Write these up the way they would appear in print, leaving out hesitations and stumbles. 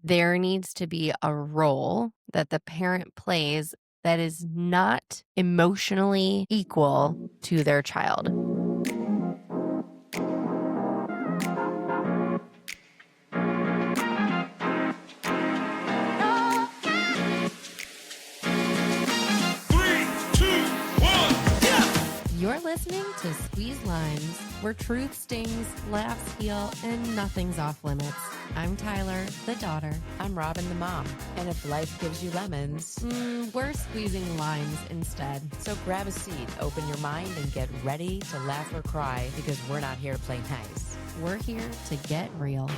there needs to be a role that the parent plays that is not emotionally equal to their child. You're listening to Squeeze Limes, where truth stings, laughs heal, and nothing's off limits. I'm Tyler, the daughter. I'm Robin, the mom. And if life gives you lemons, we're squeezing limes instead. So grab a seat, open your mind, and get ready to laugh or cry, because we're not here to play nice. We're here to get real.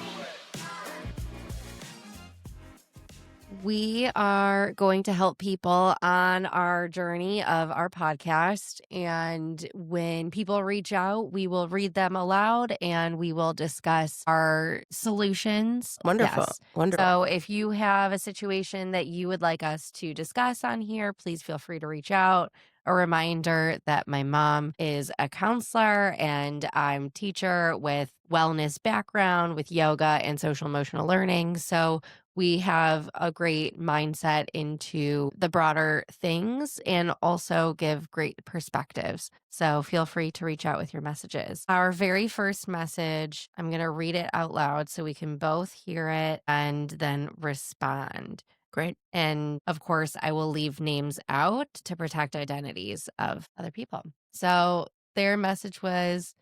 We are going to help people on our journey of our podcast. And when people reach out, we will read them aloud and we will discuss our solutions. Wonderful. Yes. Wonderful. So if you have a situation that you would like us to discuss on here, please feel free to reach out. A reminder that my mom is a counselor and I'm teacher with wellness background with yoga and social emotional learning. So we have a great mindset into the broader things and also give great perspectives. So feel free to reach out with your messages. Our very first message, I'm going to read it out loud so we can both hear it and then respond. Great. And of course, I will leave names out to protect identities of other people. So their message was,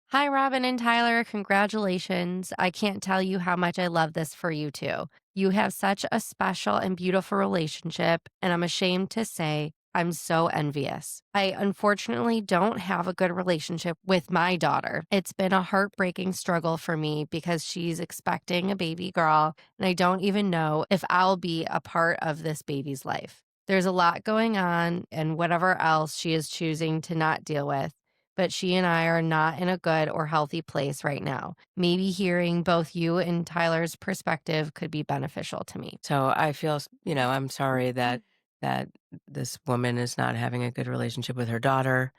"Hi, Robin and Tyler. Congratulations. I can't tell you how much I love this for you two. You have such a special and beautiful relationship, and I'm ashamed to say I'm so envious. I unfortunately don't have a good relationship with my daughter. It's been a heartbreaking struggle for me because she's expecting a baby girl, and I don't even know if I'll be a part of this baby's life. There's a lot going on, and whatever else she is choosing to not deal with. But she and I are not in a good or healthy place right now. Maybe hearing both you and Tyler's perspective could be beneficial to me." So I feel, I'm sorry that this woman is not having a good relationship with her daughter,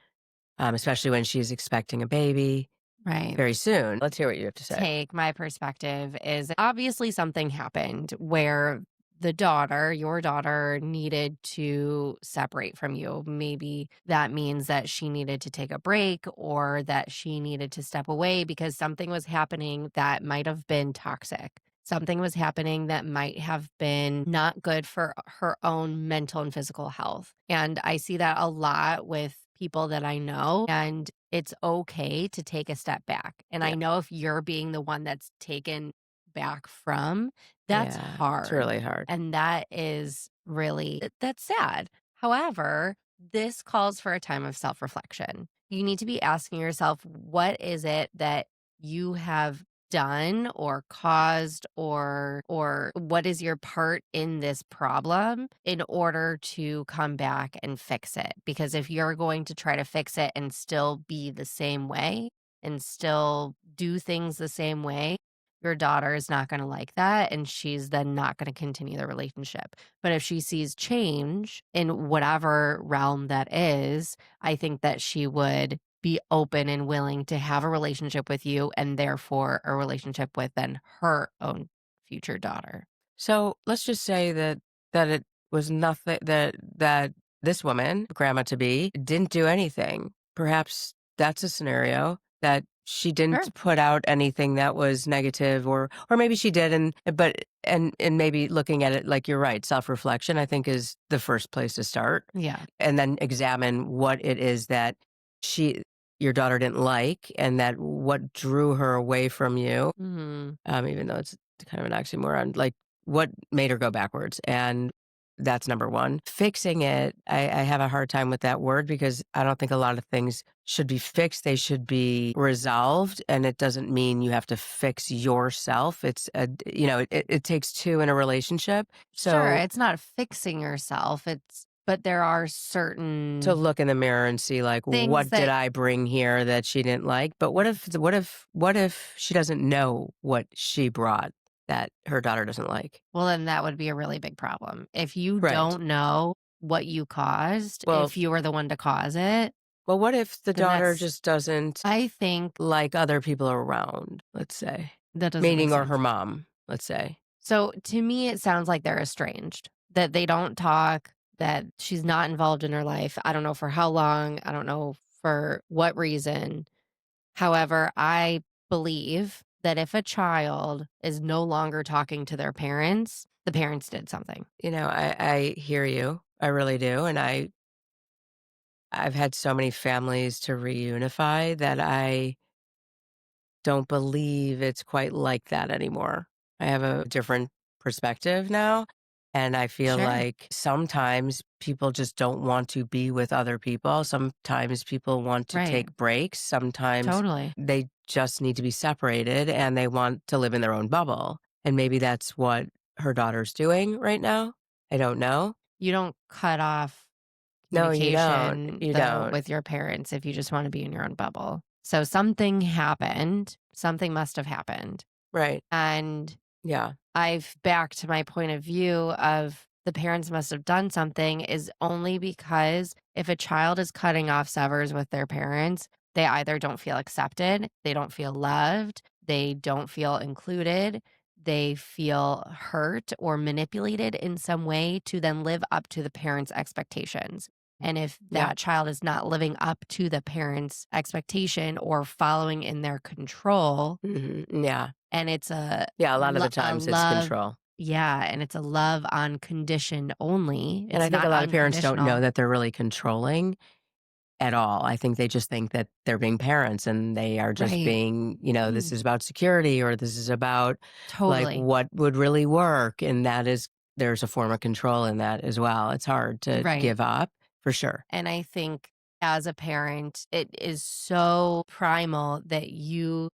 especially when she's expecting a baby Right. very soon. Let's hear what you have to say. My perspective is obviously something happened where your daughter needed to separate from you. Maybe that means that she needed to take a break or that she needed to step away because something was happening that might have been toxic. Something was happening that might have been not good for her own mental and physical health. And I see that a lot with people that I know. And it's okay to take a step back. And I Yeah. know if you're being the one that's taken back from, that's Yeah, hard. It's really hard. And that's sad. However, this calls for a time of self-reflection. You need to be asking yourself, what is it that you have done or caused or what is your part in this problem in order to come back and fix it? Because if you're going to try to fix it and still be the same way and still do things the same way, your daughter is not going to like that and she's then not going to continue the relationship. But if she sees change in whatever realm that is, I think that she would be open and willing to have a relationship with you and therefore a relationship with then her own future daughter. So let's just say that it was nothing that this woman, grandma to be, didn't do anything. Perhaps that's a scenario that she didn't Sure. put out anything that was negative, or maybe she did, and maybe looking at it like you're right, self-reflection I think is the first place to start. Yeah. And then examine what it is that your daughter didn't like, and that what drew her away from you. Hmm. Even though it's kind of an oxymoron, like what made her go backwards. And that's number one. Fixing it, I have a hard time with that word because I don't think a lot of things should be fixed. They should be resolved. And it doesn't mean you have to fix yourself. It takes two in a relationship. So Sure. It's not fixing yourself. But there are certain to look in the mirror and see, like, things what did that, I bring here that she didn't like? But what if she doesn't know what she brought that her daughter doesn't like? well, then that would be a really big problem. If you Right. don't know what you caused, Well, if you were the one to cause it, well, what if the then daughter that's, just doesn't I think like other people around, let's say, that doesn't make meaning or sense. her mom, let's say. So to me, it sounds like they're estranged, that they don't talk, that she's not involved in her life. I don't know for how long. I don't know for what reason. However, I believe that if a child is no longer talking to their parents, the parents did something. I hear you. I really do. And I've had so many families to reunify that I don't believe it's quite like that anymore. I have a different perspective now. And I feel Sure. like sometimes people just don't want to be with other people. Sometimes people want to Right. take breaks. Sometimes Totally. they just need to be separated and they want to live in their own bubble. And maybe that's what her daughter's doing right now. I don't know. You don't cut off No, you don't. communication, You though, don't. with your parents if you just wanna be in your own bubble. So something happened, something must have happened, Right. and Yeah. I've back to my point of view of the parents must have done something is only because if a child is cutting off severs with their parents, they either don't feel accepted, they don't feel loved, they don't feel included, they feel hurt or manipulated in some way to then live up to the parents' expectations. And if Yeah. that child is not living up to the parents' expectation or following in their control, Yeah. and it's Yeah. A lot of the a times it's love, control. yeah, and it's a love on condition only. And It's I think a not lot of parents don't know unconditional. that they're really controlling at all. I think they just think that they're being parents and they are just Right. being, this Mm, is about security or this is about like totally. what would really work. And there's a form of control in that as well. It's hard to Right. give up for sure. And I think as a parent, it is so primal that you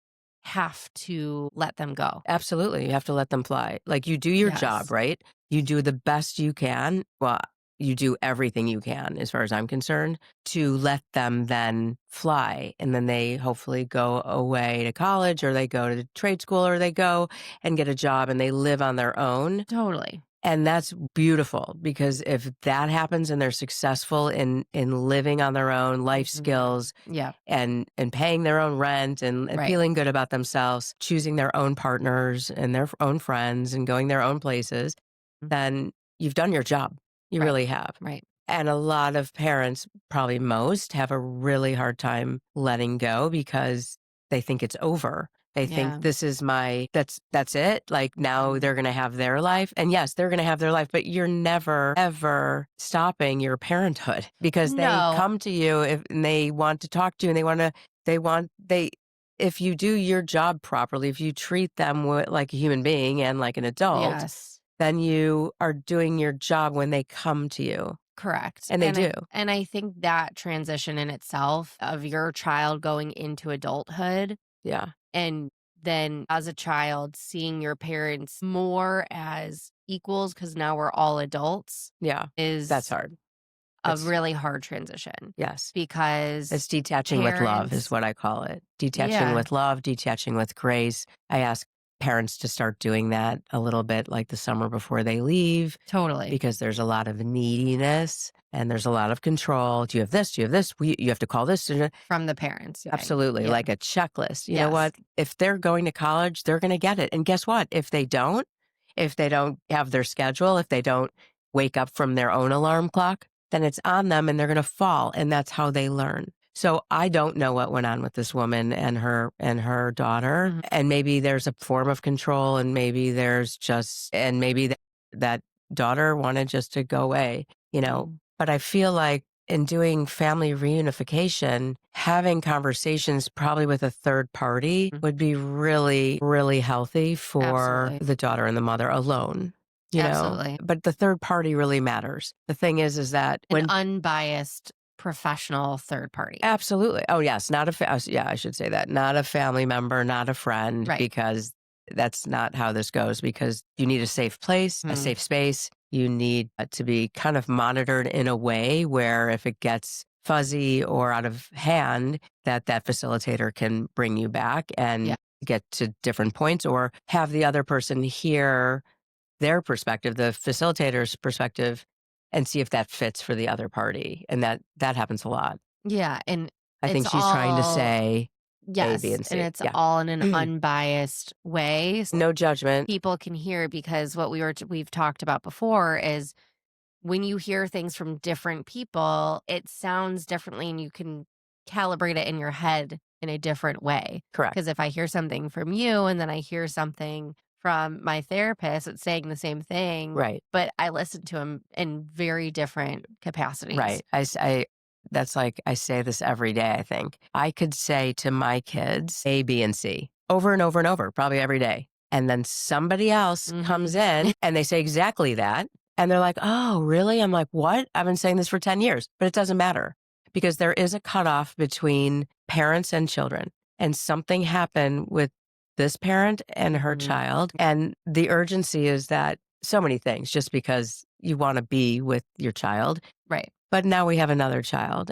have to let them go. Absolutely. You have to let them fly. Like you do your job, Yes. right? You do the best you can. Well, you do everything you can, as far as I'm concerned, to let them then fly. And then they hopefully go away to college or they go to trade school or they go and get a job and they live on their own. Totally. And that's beautiful because if that happens and they're successful in living on their own life Mhm. skills Yeah. and paying their own rent and Right. feeling good about themselves, choosing their own partners and their own friends and going their own places, Mm. then you've done your job. You Right. really have. Right. And a lot of parents, probably most, have a really hard time letting go because they think it's over. They think Yeah. this is that's it. Like now Mhm. they're going to have their life. And yes, they're going to have their life, but you're never ever stopping your parenthood because they No. come to you and they want to talk to you and they if you do your job properly, if you treat them like a human being and like an adult, Yes. then you are doing your job when they come to you. Correct, And they do. and I think that transition in itself of your child going into adulthood, Yeah. and then as a child seeing your parents more as equals because now we're all adults Yeah. That's is hard. a That's really hard transition yes. because It's detaching with love is parents. what I call it. Detaching Yeah, with love, detaching with grace. I ask parents to start doing that a little bit like the summer before they leave totally, because there's a lot of neediness and there's a lot of control. Do you have this? Do you have this? You have to call this. from the parents, right, Absolutely, yeah, like a checklist. You know yes, what? If they're going to college, they're going to get it. And guess what? If they don't have their schedule, if they don't wake up from their own alarm clock, then it's on them and they're going to fall. And that's how they learn. So I don't know what went on with this woman and her daughter. mhm, And maybe there's a form of control and maybe there's just, and maybe that daughter wanted just to go away, mm, but I feel like in doing family reunification, having conversations probably with a third party mm, would be really, really healthy for absolutely, the daughter and the mother alone. absolutely, But the third party really matters. The thing is that an when unbiased professional third party, absolutely. Oh, yes. Yeah, I should say that. Not a family member, not a friend, right, because that's not how this goes. Because you need a safe place, a mm, safe space. You need to be kind of monitored in a way where if it gets fuzzy or out of hand, that facilitator can bring you back yeah, and get to different points or have the other person hear their perspective, the facilitator's perspective, and see if that fits for the other party. And that happens a lot. yeah, and I it's think she's trying to all say, A, B, Yes, and and C. it's Yeah. all in an unbiased way so No judgment. people can hear because what we've talked about before is when you hear things from different people, it sounds differently and you can calibrate it in your head in a different way. Correct. Because if I hear something from you and then I hear something from my therapist, it's saying the same thing, Right. but I listen to them in very different capacities. Right. That's like, I say this every day, I think. I could say to my kids A, B, and C over and over and over, probably every day. And then somebody else comes Mhm. in and they say exactly that. And they're like, oh, really? I'm like, what? I've been saying this for 10 years, but it doesn't matter because there is a cutoff between parents and children. And something happened with this parent and her Mhm. child. And the urgency is that so many things just because you want to be with your child. Right. But now we have another child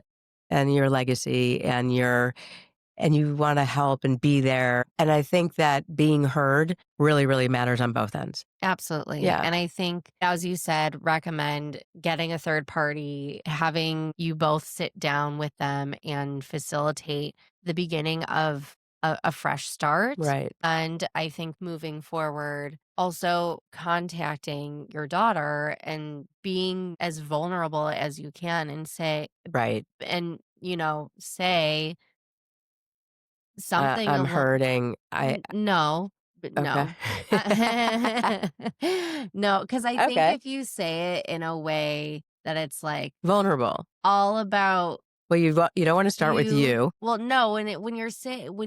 and your legacy and you want to help and be there. And I think that being heard really, really matters on both ends. Absolutely. Yeah. And I think, as you said, recommend getting a third party, having you both sit down with them and facilitate the beginning of a fresh start. Right. And I think moving forward, also contacting your daughter and being as vulnerable as you can and say, Right. and, say something I'm along. hurting. No, but Okay. no. No, because I think Okay. if you say it in a way that it's, like, Vulnerable. all about Well, you don't want to start with you you. well, no, when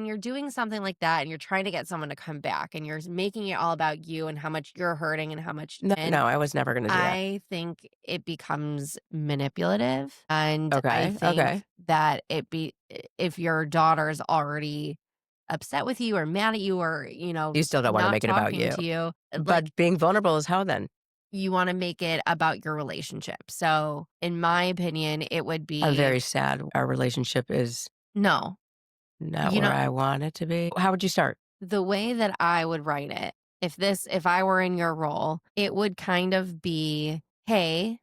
you're doing something like that and you're trying to get someone to come back and you're making it all about you and how much you're hurting and how much No, and no, I was never going to do that. I think it becomes manipulative, and I Okay. think Okay. that if your daughter's already upset with you or mad at you or, You still don't want to not make it about talking you. to you, like, But being vulnerable is how then? you wanna make it about your relationship. So, in my opinion, it would I'm be very sad. Our relationship is no. not You where know, I want it to be. How would you start? the way that I would write it, if I were in your role, it would kind of be, "Hey,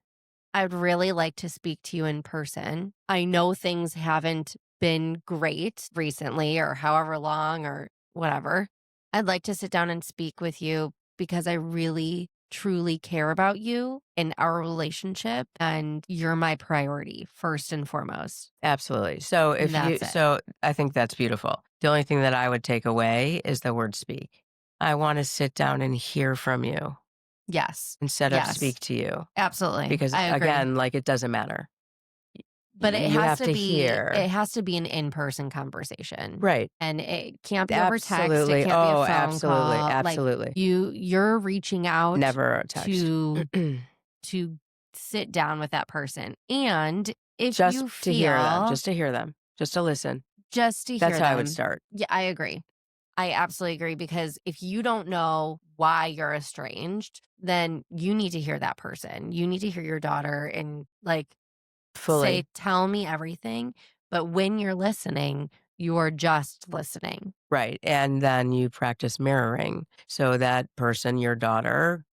I'd really like to speak to you in person. I know things haven't been great recently or however long or whatever. I'd like to sit down and speak with you because I really truly care about you and our relationship and you're my priority first and foremost." Absolutely. And that's it. So I think that's beautiful. The only thing that I would take away is the word speak. I want to sit down and hear from you Yes. instead of Yes. speak to you Absolutely. because I agree. again, like it doesn't matter. But You have to it hear. has to be an in-person conversation, Right. and it can't be over text, it Absolutely. can't be a Oh, phone absolutely. call, like, Absolutely. you're reaching out Never a text. to to sit down with that person, and if Just you to hear them, feel just to hear them, just to listen. just to That's hear how I would them. start. Yeah, I agree. I absolutely agree because if you don't know why you're estranged, then you need to hear that person. You need to hear your daughter and, like, say, Fully. "Tell me everything," but when you're listening, you're just listening. Right. And then you practice mirroring. So that person, your daughter,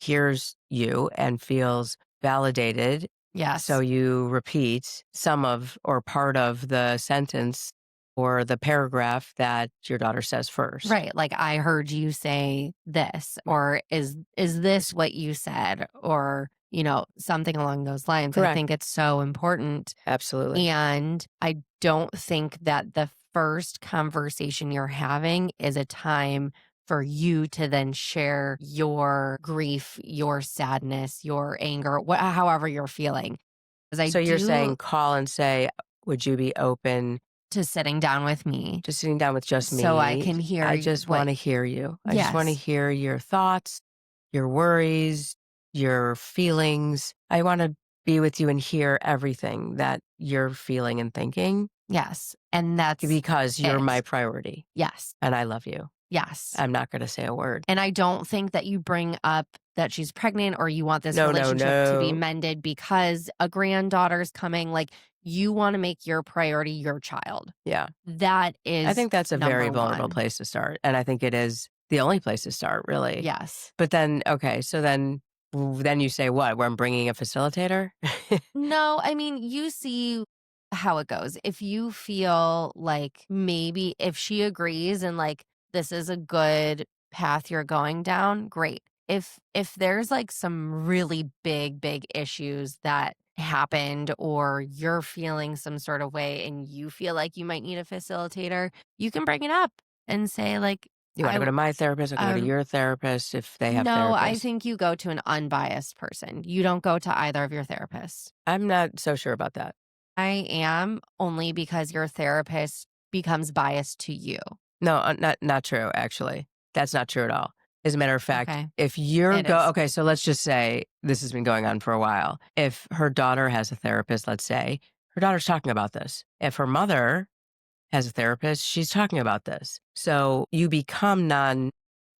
hears you and feels validated. So Yes. you repeat some of or part of the sentence or the paragraph that your daughter says first. Right, like, "I heard you say this," or "Is this what you said?" Or, something along those lines. I Correct. think it's so important, Absolutely. and I don't think that the first conversation you're having is a time for you to then share your grief, your sadness, your anger, however you're feeling. Because I So you're do saying call and say, would you be open to sitting down with me to sitting down with just so I me? can hear I just what want to hear you. I just want to yes, hear your thoughts, your worries, your feelings. I want to be with you and hear everything that you're feeling and thinking yes, and that's because you're my it. priority Yes, and I love you. yes, I'm not going to say a word. and I don't think that you bring up that she's pregnant or you want this No, no, relationship to be no. mended because a granddaughter's coming, like, you wanna make your priority your child. Yeah. That I is think that's a very number vulnerable 1. place to start. And I think it is the only place to start, really. Yes. But then, okay, so then you say what? Where I'm bringing a facilitator? No, I mean, you see how it goes. If you feel like maybe if she agrees and like this is a good path you're going down, great. If there's like some really big issues that happened or you're feeling some sort of way and you feel like you might need a facilitator, you can bring it up and say like You wanna I go to my therapist, I can go to I your therapist if they have no, I therapists. think you go to an unbiased person. You don't go to either of your therapists. I'm not so sure about that. I am only because your therapist becomes biased to you. No, not true, actually. That's not true at all. As a matter of fact, Okay. if you're It is. okay, so let's just say this has been going on for a while. If her daughter has a therapist, let's say, her daughter's talking about this. If her mother has a therapist, she's talking about this. So you become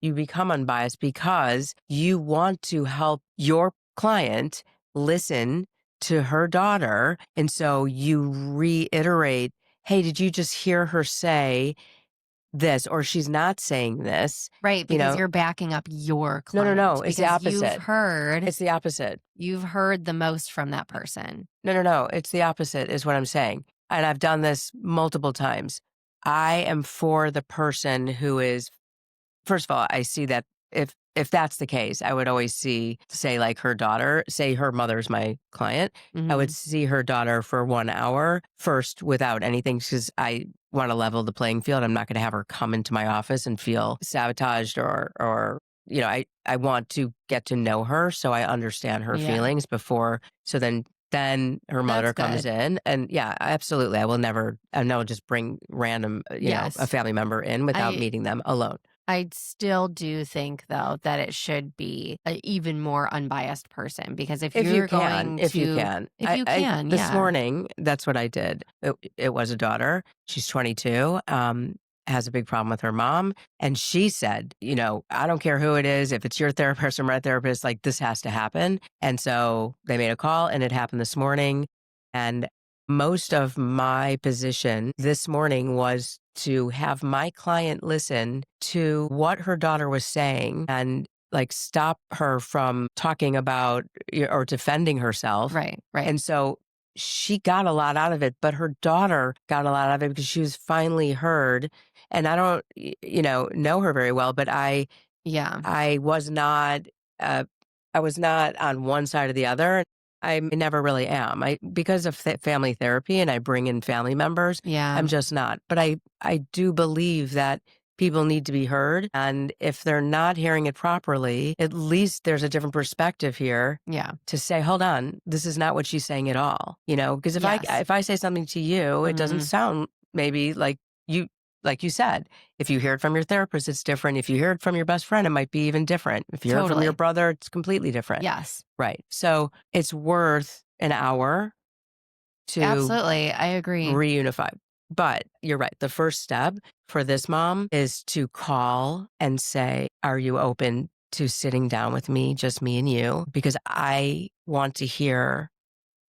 unbiased because you want to help your client listen to her daughter. And so you reiterate, hey, did you just hear her say this? Or she's not saying this, Right, you because know? you're backing up your No, no, no. client It's the because opposite. It's the opposite. you've heard the most from that person. No, no, no. It's the opposite, is what I'm saying. And I've done this multiple times. I am for the person who is first of all, I see that if that's the case, I would always say like her daughter, say her mother's my client, I would Mhm. see her daughter for 1 hour first without anything because I want to level the playing field. I'm not going to have her come into my office and feel sabotaged or I want to get to know her so I understand her Yeah. feelings before. So then her That's mother comes good. in and yeah, absolutely. I will never just bring random, a Yes. family member in without I meeting them alone. I still do think though that it should be a even more unbiased person because if If you you're can, going if you to can. if you can, This yeah. morning, that's what I did. It was a daughter. She's 22, has a big problem with her mom, and she said, "I don't care who it is, if it's your therapist or my therapist, like, this has to happen." And so they made a call, and it happened this morning, and most of my position this morning was to have my client listen to what her daughter was saying and like stop her from talking about or defending herself. Right, right. And so she got a lot out of it, but her daughter got a lot out of it because she was finally heard. And I don't, know her very well, but Yeah. I was not, uh, I was not on one side or the other. I never really am. Because of family therapy and I bring in family members, I'm Yeah. just not. But I do believe that people need to be heard. And if they're not hearing it properly, at least there's a different perspective here Yeah. to say, hold on, this is not what she's saying at all. Because Yes. if I say something to you, it doesn't Mhm. sound maybe you like you said. If you hear it from your therapist, it's different. If you hear it from your best friend, it might be even different. If you hear it from your Totally. brother, it's completely different. Yes. Right. So it's worth an hour to Absolutely. I agree. reunify. But you're right. The first step for this mom is to call and say, are you open to sitting down with me, just me and you? Because I want to hear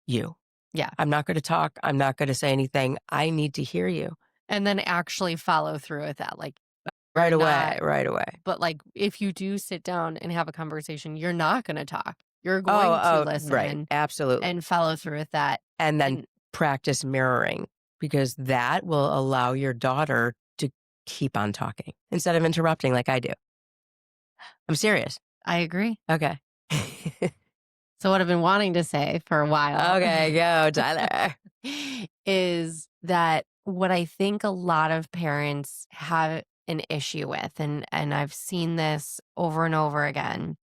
you. Yeah. I'm not going to talk. I'm not going to say anything. I need to hear you And then actually follow through with that. Like you're right away. not Right away. but like if you do sit down and have a conversation, you're not going to talk. You're Oh, going to right. listen Absolutely. and follow through with that. And then And practice mirroring because that will allow your daughter to keep on talking instead of interrupting like I do. I'm serious. I agree. Okay. So what I've been wanting to say for a while Okay, go, Tyler. is that what I think a lot of parents have an issue with, and I've seen this over and over again,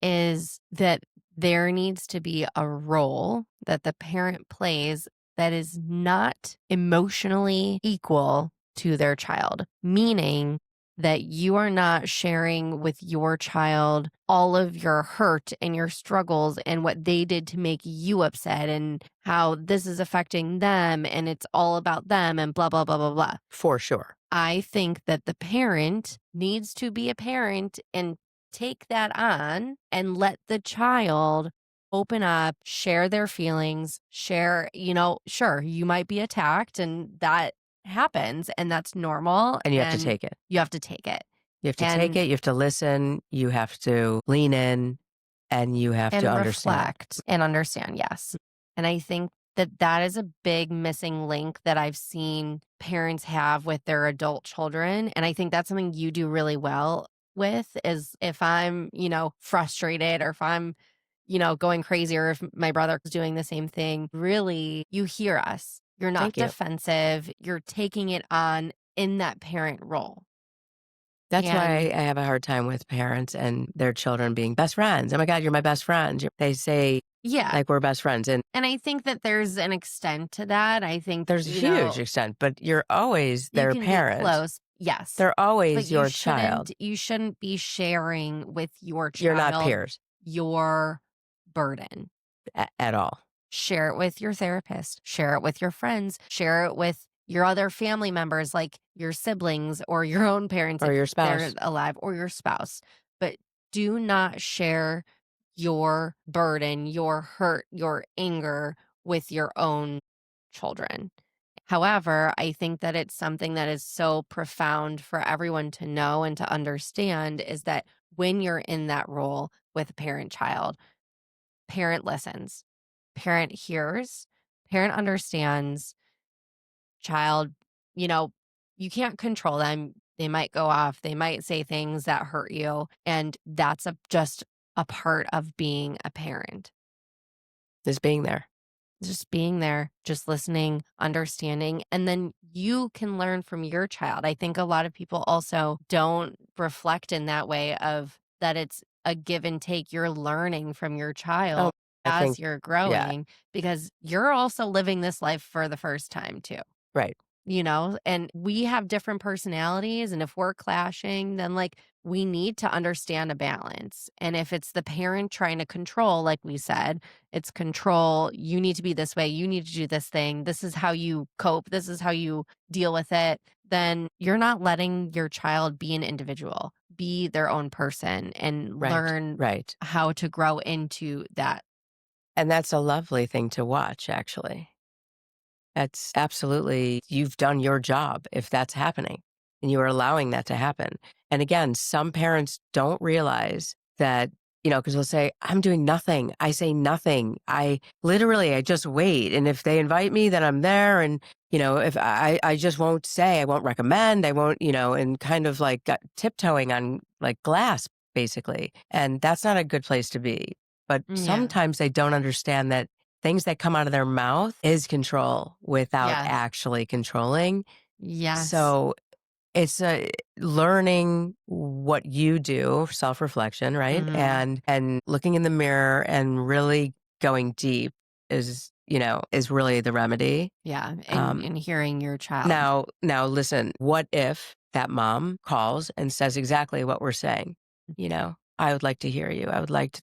is that there needs to be a role that the parent plays that is not emotionally equal to their child, meaning that you are not sharing with your child all of your hurt and your struggles and what they did to make you upset and how this is affecting them and it's all about them and blah, blah, blah, blah, blah. For sure. I think that the parent needs to be a parent and take that on and let the child open up, share their feelings, sure, you might be attacked and that happens and that's normal And you have to and take it. you have to take it. You have to take And it. You have to listen. You have to lean in and you have to and understand. reflect and understand, yes. And I think that is a big missing link that I've seen parents have with their adult children, and I think that's something you do really well with is if I'm, frustrated or if I'm, going crazy or if my brother's doing the same thing, really, you hear us. You're not Thank you. defensive, you're taking it on in that parent role. That's And why I have a hard time with parents and their children being best friends. "Oh my god, you're my best friend." They say, yeah, like, we're best friends, and and I think that there's an extent to that. I think, there's a huge extent, but you're always you their can be parent. close, yes, They're but always you your shouldn't child. you shouldn't be sharing with your You're not child peers your burden. at all, Share it with your therapist, share it with your friends, share it with your other family members, like your siblings or your own parents or if your they're spouse. alive or your spouse. But do not share your burden, your hurt, your anger with your own children. However, I think that it's something that is so profound for everyone to know and to understand is that when you're in that role with a parent child, parent listens, parent hears, parent understands, child, you know, you can't control them. They might go off, they might say things that hurt you. And that's just a part of being a parent. Is being there. Just being there, just listening, understanding, and then you can learn from your child. I think a lot of people also don't reflect in that way of that it's a give and take. You're learning from your Oh, child I as think you're yeah, growing because you're also living this life for the first time too. right, And we have different personalities. And if we're clashing, then like we need to understand a balance. And if it's the parent trying to control, like we said, it's control. You need to be this way. You need to do this thing. This is how you cope. This is how you deal with it. Then you're not letting your child be an individual, be their own person, and right, learn right, how to grow into that. and that's a lovely thing to watch, actually. That's absolutely you've done your job if that's happening, and you are allowing that to happen. And again, some parents don't realize that, because 'cause they'll say, "I'm doing nothing. I say nothing. I just wait, and if they invite me, then I'm there, and, if I just won't say, I won't recommend, I won't," and kind of like tiptoeing on, like, glass, basically, and that's not a good place to be. But Yeah. sometimes they don't understand that things that come out of their mouth is control without Yes. actually controlling. Yes. So it's learning what you do, self-reflection, right? Hmm. And looking in the mirror and really going deep is really the remedy. Yeah. And, Um, and hearing your child. now listen, what if that mom calls and says exactly what we're saying? I would like to hear you. I would like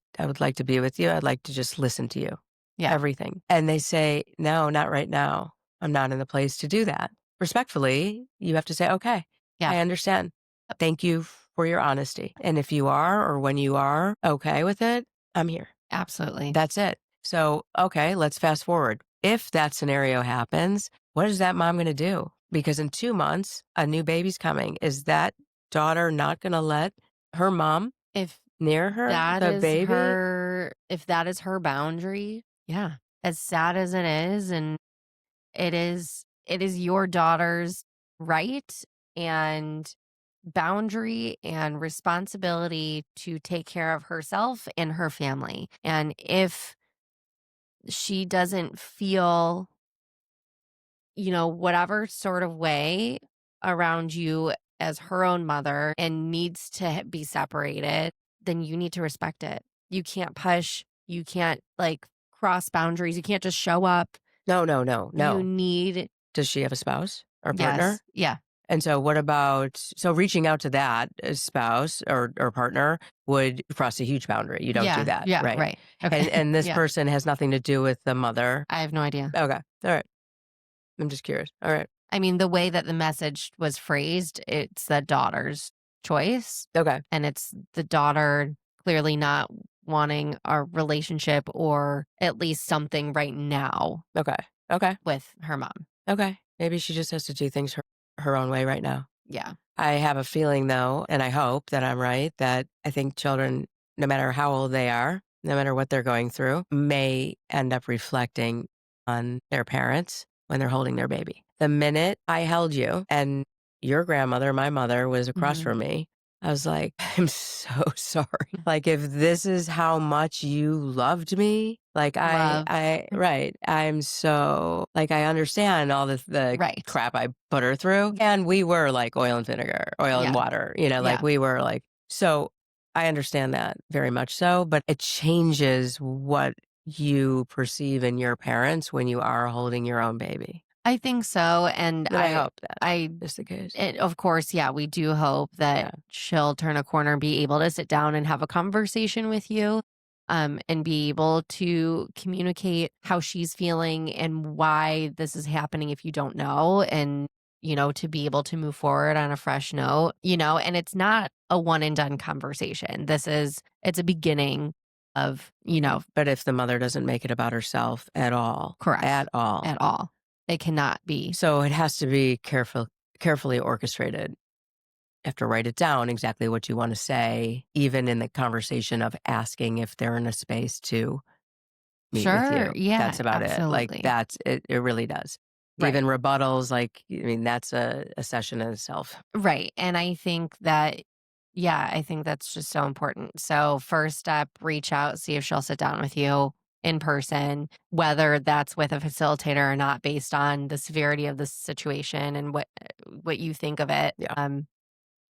to be with you. I'd like to just listen to you. Yeah. Everything. And they say, "No, not right now. I'm not in the place to do that." Respectfully, you have to say, "Okay, Yeah. I understand. Thank you for your honesty. And if you are or when you are okay with it, I'm here." Absolutely. That's it. So, okay, let's fast forward. If that scenario happens, what is that mom gonna do? Because in 2 months, a new baby's coming. Is that daughter not gonna let her mom If near that the is baby? her boundary, yeah. As sad as it is, and it is your daughter's right and boundary and responsibility to take care of herself and her family. And if she doesn't feel whatever sort of way around you as her own mother and needs to be separated, then you need to respect it. You can't push, you can't like cross boundaries, you can't just show up. No, no, no, You no. need, Does she have a spouse or yes, partner? yeah, And so what about reaching out to that spouse or partner would cross a huge boundary. You don't do yeah, that, yeah, right? right. Okay. And this Yeah. person has nothing to do with the mother. I have no idea. Okay. All right. I'm just curious. All right. I mean, the way that the message was phrased, it's the daughter's choice, Okay. and it's the daughter clearly not wanting a relationship or at least something right now Okay. Okay. with her mom. Okay. Maybe she just has to do things her own way right now. Yeah. I have a feeling though, and I hope that I'm right, that I think children, no matter how old they are, no matter what they're going through, may end up reflecting on their parents when they're holding their baby. The minute I held you and your grandmother, my mother, was across Mhm. from me, I was like, I'm so sorry. Like, if this is how much you loved me, like Love. right. I'm so, like, I understand all the Right. crap I put her through. And we were like oil and vinegar, oil and Yeah. water, like Yeah. we were like, so I understand that very much so, but it changes what you perceive in your parents when you are holding your own baby. I think so, and And I hope that I is the case. of course, yeah, we do hope that Yeah. she'll turn a corner and be able to sit down and have a conversation with you, and be able to communicate how she's feeling and why this is happening if you don't know, and, to be able to move forward on a fresh note, and it's not a one and done conversation. It's a beginning of, But if the mother doesn't make it about herself correct, at all, at all. It cannot be. so it has to be carefully orchestrated. You have to write it down exactly what you want to say, even in the conversation of asking if they're in a space to meet with Sure, you. yeah, That's about it. Like absolutely. that's it. It really does. Right. Even rebuttals, like I mean, that's a session in itself. Right, and I think that yeah, I think that's just so important. So, first step, reach out, see if she'll sit down with you in person, whether that's with a facilitator or not based on the severity of the situation and what you think of it. Yeah.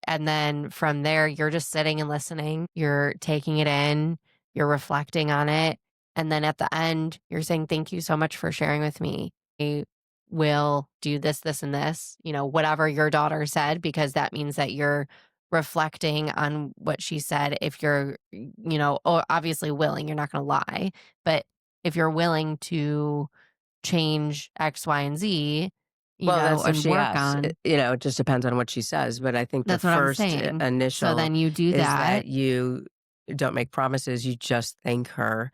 And then from there, you're just sitting and listening. You're taking it in, you're reflecting on it. And then at the end, you're saying, "Thank you so much for sharing with me. I will do this, this, and this," whatever your daughter said, because that means that you're reflecting on what she said. If you're, obviously willing, you're not going to lie. But if you're willing to change X, Y, and Z, Well, that's if and she work asks. on. It just depends on what she says. But I think the That's what I'm first saying. So initial then you do is that that, you don't make promises. You just thank her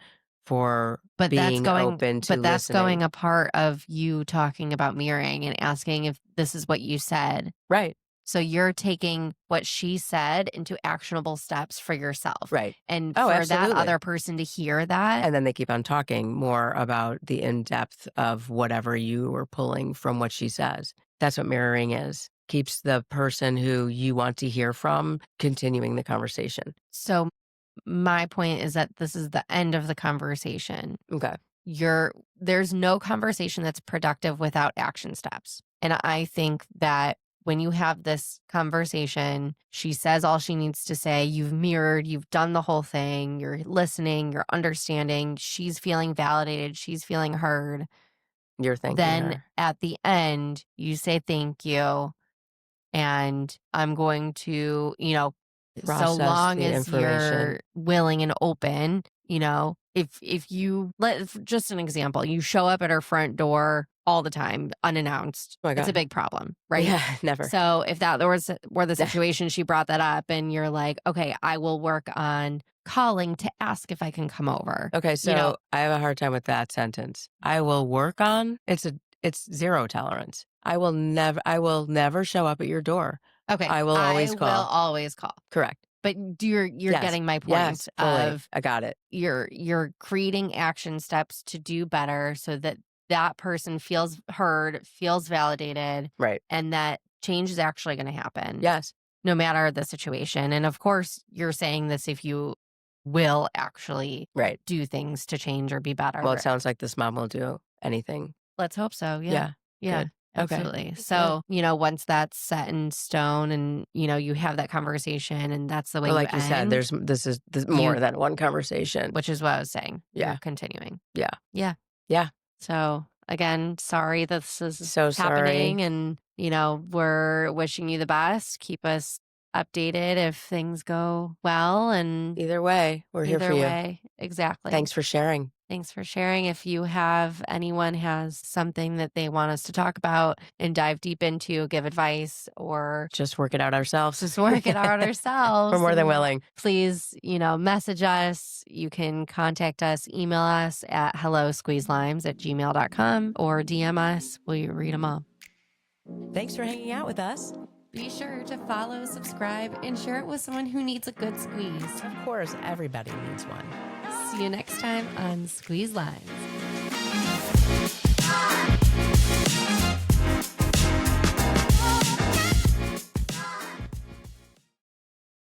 for but being open to that's going listening. a part of you talking about mirroring and asking if this is what you said. Right. So you're taking what she said into actionable steps for yourself. Right. And Oh, for that absolutely. other person to hear that, And then they keep on talking more about the in depth of whatever you were pulling from what she says. That's what mirroring is. Keeps the person who you want to hear from continuing the conversation. so my point is that this is the end of the conversation. Okay. There's no conversation that's productive without action steps. And I think that when you have this conversation, she says all she needs to say, you've mirrored, you've done the whole thing, you're listening, you're understanding, she's feeling validated, she's feeling heard. You're thanking Then her. at the end, you say thank you. And I'm going to, so Process long the as information. you're willing and open, if you just an example, you show up at her front door all the time unannounced, Oh my it's a God. big problem, right? Yeah, never. So if that were the situation, she brought that up and you're like, okay, I will work on calling to ask if I can come over. Okay, You know, so I have a hard time with that sentence. I will work on it's zero tolerance. I will never show up at your door. okay, I will I always will call. always call. Correct. But you're Yes. getting my Yes, point fully. of I got it. you're creating action steps to do better so that that person feels heard, feels validated, Right. and that change is actually going to happen Yes. no matter the situation. And of course, you're saying this if you will actually Right. do things to change or be Well, it better. sounds like this mom will do anything. Let's hope so. Yeah. Yeah. Yeah. Good. Okay. Absolutely. Good. So, once that's set in stone and, you have that conversation and that's the way But you like you said, end, this you more than one conversation. which is what I was saying. You're Yeah. continuing. Yeah. Yeah. Yeah. So again, sorry that this is So sorry. happening and, we're wishing you the best. Keep us updated if things go well and Either way, we're here for either you. way. Exactly. Thanks for sharing. Thanks for sharing. If anyone has something that they want us to talk about and dive deep into, give advice or Just work it out ourselves. just work it out We're ourselves, more than willing. please, message us. You can contact us, email us at hellosqueezelimes@gmail.com or DM us. We read them all. Thanks for hanging out with us. Be sure to follow, subscribe, and share it with someone who needs a good squeeze. Of course, everybody needs one. See you next time on Squeeze Limes.